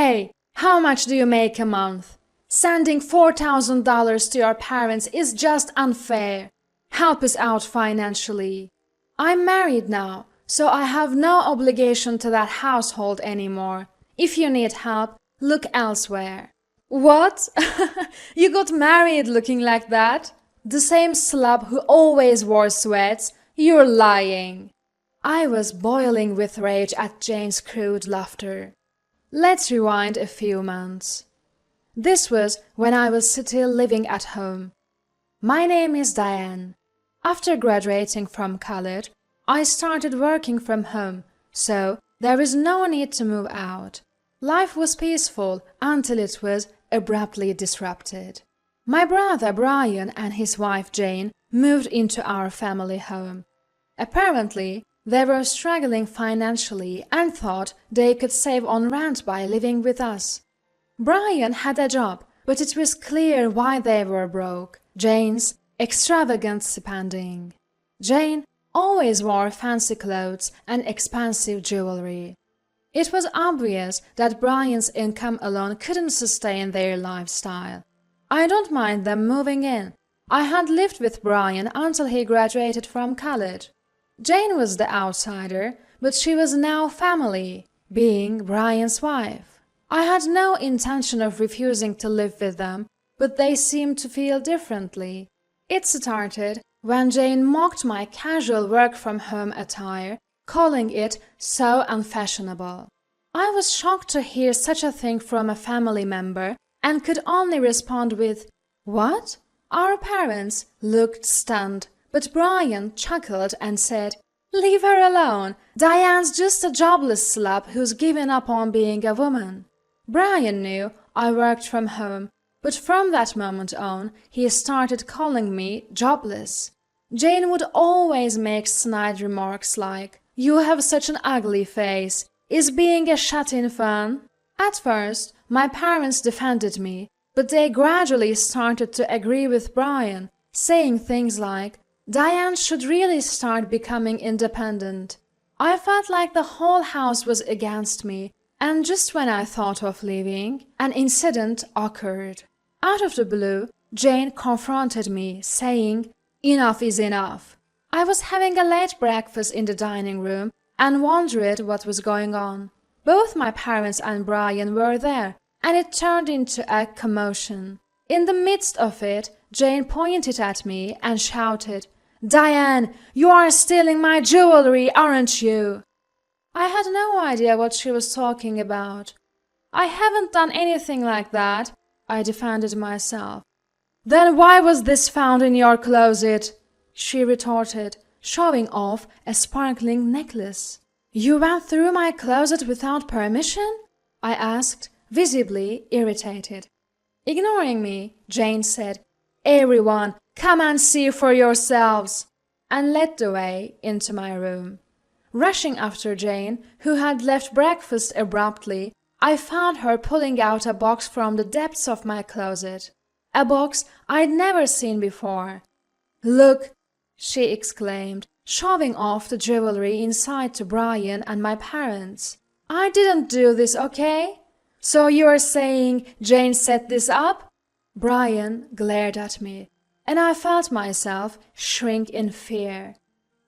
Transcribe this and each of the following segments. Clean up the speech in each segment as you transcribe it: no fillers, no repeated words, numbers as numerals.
Hey, how much do you make a month? Sending $4,000 to your parents is just unfair. Help us out financially. I'm married now, so I have no obligation to that household anymore. If you need help, look elsewhere. What? You got married looking like that? The same slob who always wore sweats? You're lying. I was boiling with rage at Jane's crude laughter. Let's rewind a few months. This was when I was still living at home. My name is Diane. After graduating from college, I started working from home, so there was no need to move out. Life was peaceful until it was abruptly disrupted. My brother Brian and his wife Jane moved into our family home. Apparently, they were struggling financially and thought they could save on rent by living with us. Brian had a job, but it was clear why they were broke: Jane's extravagant spending. Jane always wore fancy clothes and expensive jewelry. It was obvious that Brian's income alone couldn't sustain their lifestyle. I don't mind them moving in. I had lived with Brian until he graduated from college. Jane was the outsider, but she was now family, being Brian's wife. I had no intention of refusing to live with them, but they seemed to feel differently. It started when Jane mocked my casual work-from-home attire, calling it so unfashionable. I was shocked to hear such a thing from a family member and could only respond with, "What?" Our parents looked stunned, but Brian chuckled and said, "Leave her alone. Diane's just a jobless slob who's given up on being a woman." Brian knew I worked from home, but from that moment on, he started calling me jobless. Jane would always make snide remarks like, "You have such an ugly face. Is being a shut-in fun?" At first, my parents defended me, but they gradually started to agree with Brian, saying things like, "Diane should really start becoming independent." I felt like the whole house was against me, and just when I thought of leaving, an incident occurred. Out of the blue, Jane confronted me, saying, "Enough is enough." I was having a late breakfast in the dining room and wondered what was going on. Both my parents and Brian were there, and it turned into a commotion. In the midst of it, Jane pointed at me and shouted, "Diane, you are stealing my jewelry, aren't you?" I had no idea what she was talking about. "I haven't done anything like that," I defended myself. "Then why was this found in your closet?" she retorted, showing off a sparkling necklace. "You went through my closet without permission?" I asked, visibly irritated. Ignoring me, Jane said, "Everyone, come and see for yourselves," and led the way into my room. Rushing after Jane, who had left breakfast abruptly, I found her pulling out a box from the depths of my closet. A box I'd never seen before. "Look," she exclaimed, showing off the jewelry inside to Brian and my parents. "I didn't do this, okay? So you're saying Jane set this up?" Brian glared at me, and I felt myself shrink in fear.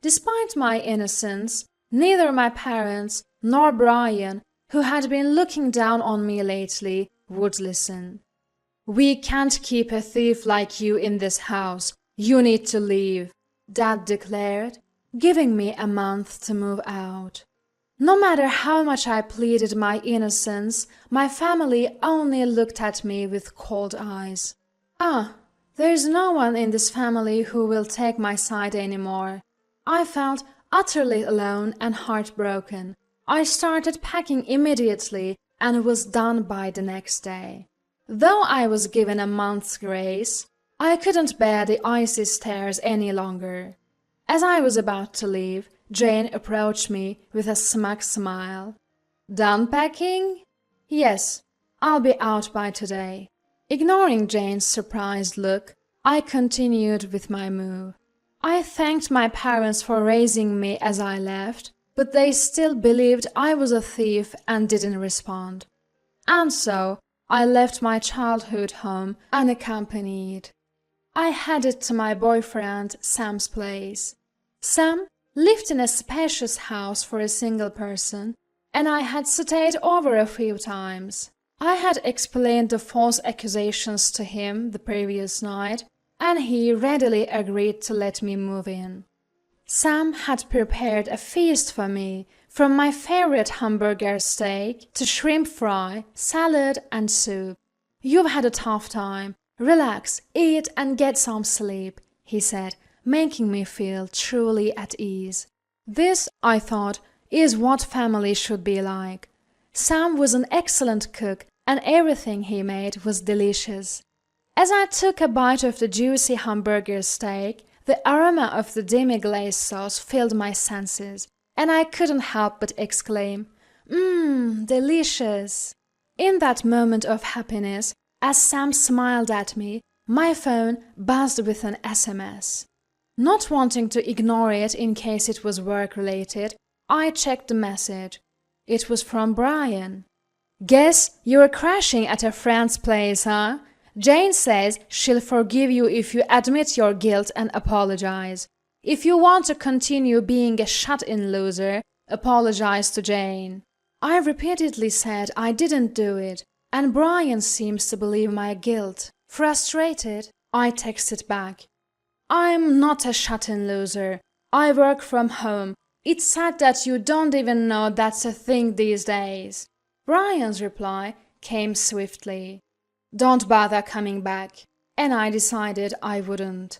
Despite my innocence, neither my parents nor Brian, who had been looking down on me lately, would listen. "We can't keep a thief like you in this house. You need to leave," Dad declared, giving me a month to move out. No matter how much I pleaded my innocence, my family only looked at me with cold eyes. There's no one in this family who will take my side anymore. I felt utterly alone and heartbroken. I started packing immediately and was done by the next day. Though I was given a month's grace, I couldn't bear the icy stares any longer. As I was about to leave, Jane approached me with a smug smile. "Done packing?" "Yes, I'll be out by today." Ignoring Jane's surprised look, I continued with my move. I thanked my parents for raising me as I left, but they still believed I was a thief and didn't respond. and so I left my childhood home unaccompanied. I headed to my boyfriend Sam's place. Sam lived in a spacious house for a single person, and I had stayed over a few times. I had explained the false accusations to him the previous night, and he readily agreed to let me move in. Sam had prepared a feast for me, from my favorite hamburger steak to shrimp fry, salad, and soup. "You've had a tough time. Relax, eat, and get some sleep," he said, making me feel truly at ease. This, I thought, is what family should be like. Sam was an excellent cook, and everything he made was delicious. As I took a bite of the juicy hamburger steak, the aroma of the demi-glace sauce filled my senses, and I couldn't help but exclaim, delicious." In that moment of happiness, as Sam smiled at me, my phone buzzed with an SMS. Not wanting to ignore it in case it was work-related, I checked the message. It was from Brian. "Guess you're crashing at a friend's place, huh? Jane says she'll forgive you if you admit your guilt and apologize. If you want to continue being a shut-in loser, apologize to Jane." I repeatedly said I didn't do it, and Brian seems to believe my guilt. Frustrated, I texted back, "I'm not a shut-in loser. I work from home. It's sad that you don't even know that's a thing these days." Brian's reply came swiftly, "Don't bother coming back," and I decided I wouldn't.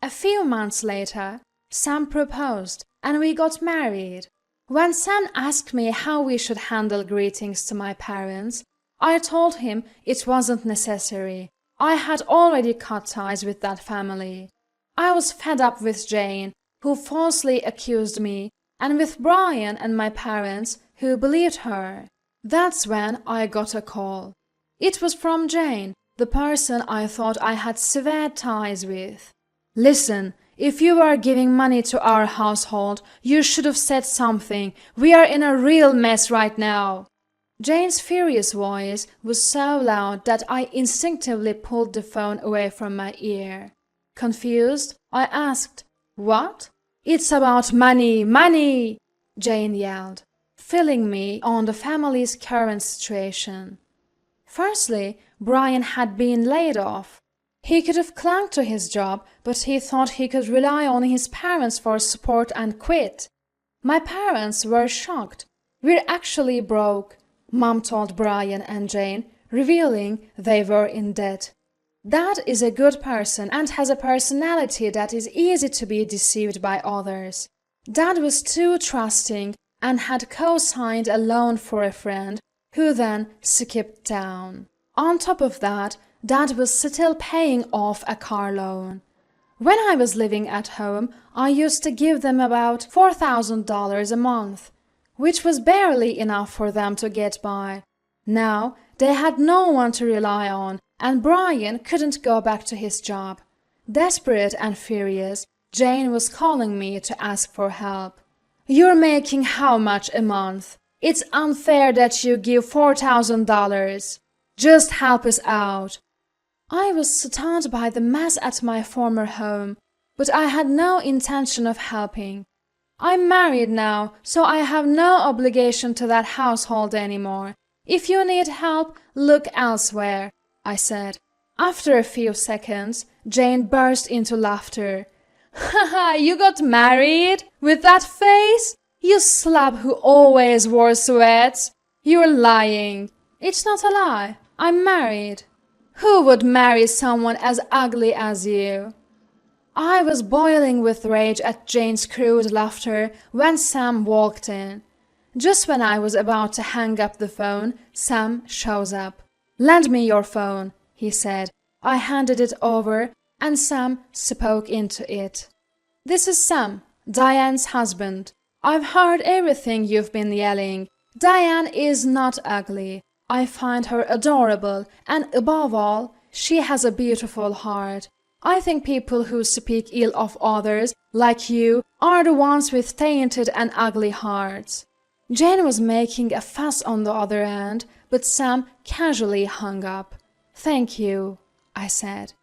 A few months later, Sam proposed, and we got married. When Sam asked me how we should handle greetings to my parents, I told him it wasn't necessary. I had already cut ties with that family. I was fed up with Jane, who falsely accused me, and with Brian and my parents, who believed her. That's when I got a call. It was from Jane, the person I thought I had severed ties with. "Listen, if you were giving money to our household, you should have said something. We are in a real mess right now." Jane's furious voice was so loud that I instinctively pulled the phone away from my ear. Confused, I asked, "What?" "It's about money, money!" Jane yelled, filling me on the family's current situation. Firstly, Brian had been laid off. He could have clung to his job, but he thought he could rely on his parents for support and quit. My parents were shocked. "We're actually broke," Mom told Brian and Jane, revealing they were in debt. Dad is a good person and has a personality that is easy to be deceived by others. Dad was too trusting and had co-signed a loan for a friend, who then skipped town. On top of that, Dad was still paying off a car loan. When I was living at home, I used to give them about $4,000 a month, which was barely enough for them to get by. Now, they had no one to rely on, and Brian couldn't go back to his job. Desperate and furious, Jane was calling me to ask for help. "You're making how much a month? It's unfair that you give $4,000. Just help us out." I was stunned by the mess at my former home, but I had no intention of helping. "I'm married now, so I have no obligation to that household anymore. If you need help, look elsewhere," I said. After a few seconds, Jane burst into laughter. "Haha, you got married? With that face? You slab who always wore sweats. You're lying." "It's not a lie. I'm married." "Who would marry someone as ugly as you?" I was boiling with rage at Jane's crude laughter when Sam walked in. Just when I was about to hang up the phone, Sam shows up. "Lend me your phone," he said. I handed it over, and Sam spoke into it. "This is Sam, Diane's husband. I've heard everything you've been yelling. Diane is not ugly. I find her adorable, and above all, she has a beautiful heart. I think people who speak ill of others, like you, are the ones with tainted and ugly hearts." Jane was making a fuss on the other end, but Sam casually hung up. "Thank you," I said.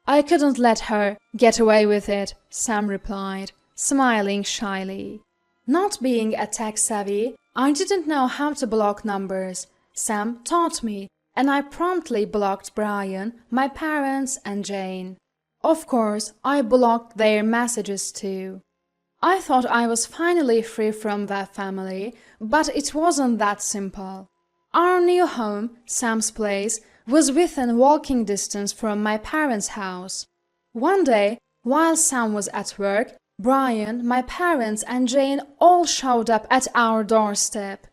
"I couldn't let her get away with it," Sam replied, smiling shyly. Not being a tech-savvy, I didn't know how to block numbers. Sam taught me, and I promptly blocked Brian, my parents, and Jane. Of course, I blocked their messages too. I thought I was finally free from that family, but it wasn't that simple. Our new home, Sam's place, was within walking distance from my parents' house. One day, while Sam was at work, Brian, my parents, and Jane all showed up at our doorstep.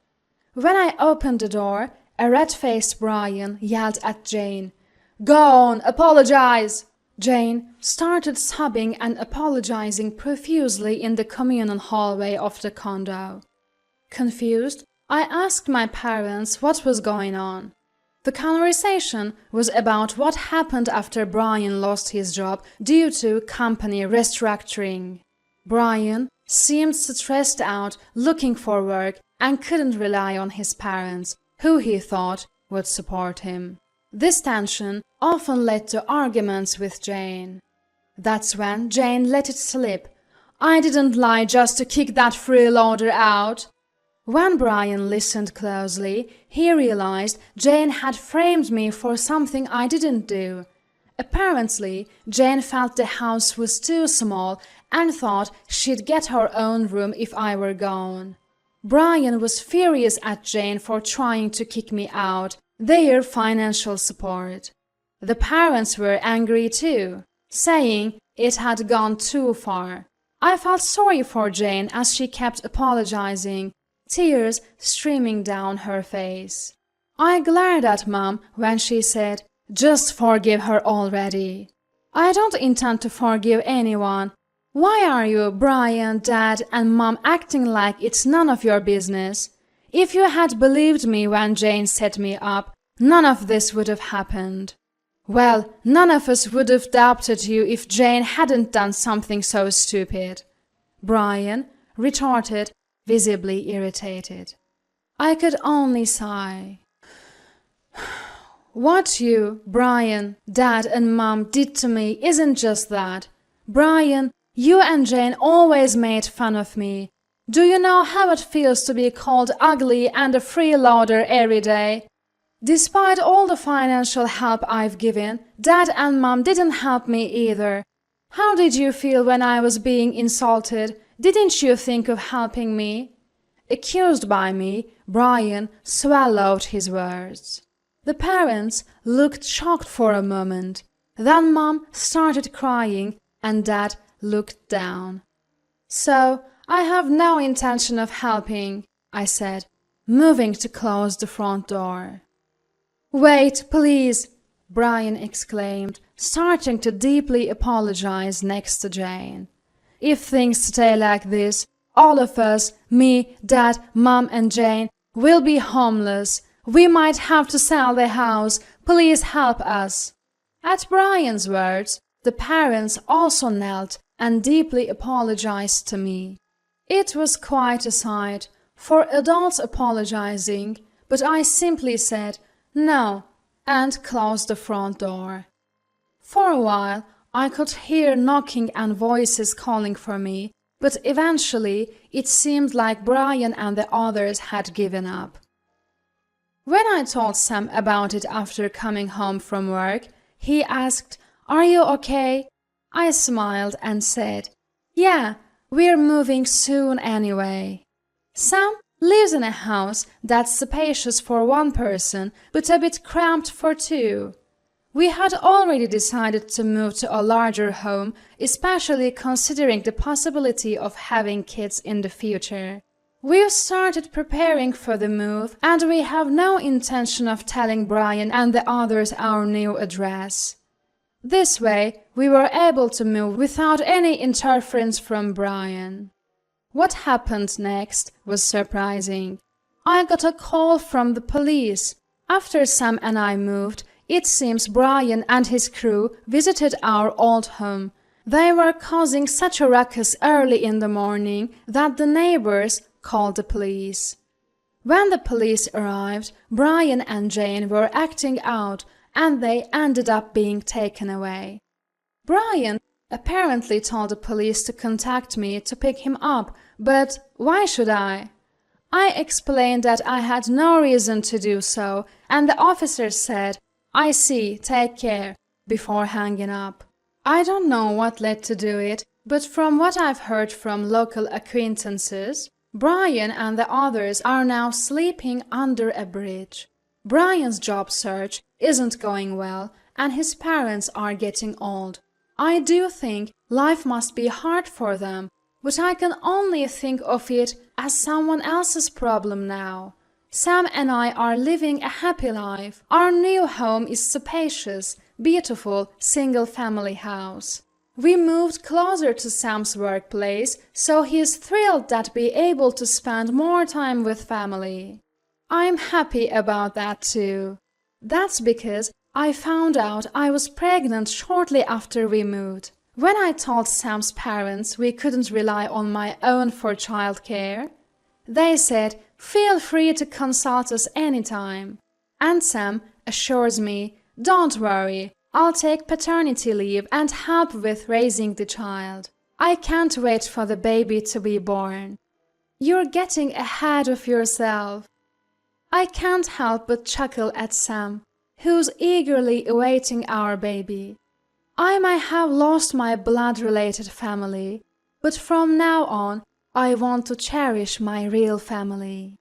When I opened the door, a red-faced Brian yelled at Jane, "Go on, apologize!" Jane started sobbing and apologizing profusely in the communal hallway of the condo. Confused, I asked my parents what was going on. The conversation was about what happened after Brian lost his job due to company restructuring. Brian seemed stressed out looking for work and couldn't rely on his parents, who he thought would support him. This tension often led to arguments with Jane. That's when Jane let it slip. "I didn't lie just to kick that freeloader out." When Brian listened closely, he realized Jane had framed me for something I didn't do. Apparently, Jane felt the house was too small and thought she'd get her own room if I were gone. Brian was furious at Jane for trying to kick me out, their financial support. The parents were angry too, saying it had gone too far. I felt sorry for Jane as she kept apologizing, tears streaming down her face. I glared at Mom when she said, "Just forgive her already." "I don't intend to forgive anyone. Why are you, Brian, Dad, and Mom acting like it's none of your business? If you had believed me when Jane set me up, none of this would have happened." "Well, none of us would have doubted you if Jane hadn't done something so stupid," Brian retorted, visibly irritated. I could only sigh. "What you, Brian, Dad, and Mom did to me isn't just that. Brian, you and Jane always made fun of me. Do you know how it feels to be called ugly and a freeloader every day? Despite all the financial help I've given, Dad and Mom didn't help me either. How did you feel when I was being insulted? Didn't you think of helping me?" Accused by me, Brian swallowed his words. The parents looked shocked for a moment. Then Mom started crying and Dad looked down. "So, I have no intention of helping," I said, moving to close the front door. "Wait, please," Brian exclaimed, starting to deeply apologize next to Jane. "If things stay like this, all of us, me, Dad, Mom, and Jane, will be homeless. We might have to sell the house. Please help us." At Brian's words, the parents also knelt and deeply apologized to me. It was quite a sight, for adults apologizing, but I simply said no and closed the front door. For a while, I could hear knocking and voices calling for me, but eventually it seemed like Brian and the others had given up. When I told Sam about it after coming home from work, he asked, "Are you okay?" I smiled and said, "Yeah, we're moving soon anyway." Sam lives in a house that's spacious for one person, but a bit cramped for two. We had already decided to move to a larger home, especially considering the possibility of having kids in the future. We've started preparing for the move, and we have no intention of telling Brian and the others our new address. This way, we were able to move without any interference from Brian. What happened next was surprising. I got a call from the police. After Sam and I moved, it seems Brian and his crew visited our old home. They were causing such a ruckus early in the morning that the neighbors called the police. When the police arrived, Brian and Jane were acting out and they ended up being taken away. Brian apparently told the police to contact me to pick him up, but why should I? I explained that I had no reason to do so, and the officer said, "I see, take care," before hanging up. I don't know what led to do it, but from what I've heard from local acquaintances, Brian and the others are now sleeping under a bridge. Brian's job search isn't going well, and his parents are getting old. I do think life must be hard for them, but I can only think of it as someone else's problem now. Sam and I are living a happy life. Our new home is spacious, beautiful, single-family house. We moved closer to Sam's workplace, so he is thrilled that be able to spend more time with family. I'm happy about that too. That's because I found out I was pregnant shortly after we moved. When I told Sam's parents we couldn't rely on my own for childcare, they said, "Feel free to consult us anytime." And Sam assures me, "Don't worry, I'll take paternity leave and help with raising the child. I can't wait for the baby to be born." You're getting ahead of yourself. I can't help but chuckle at Sam, who's eagerly awaiting our baby. I might have lost my blood-related family, but from now on, I want to cherish my real family.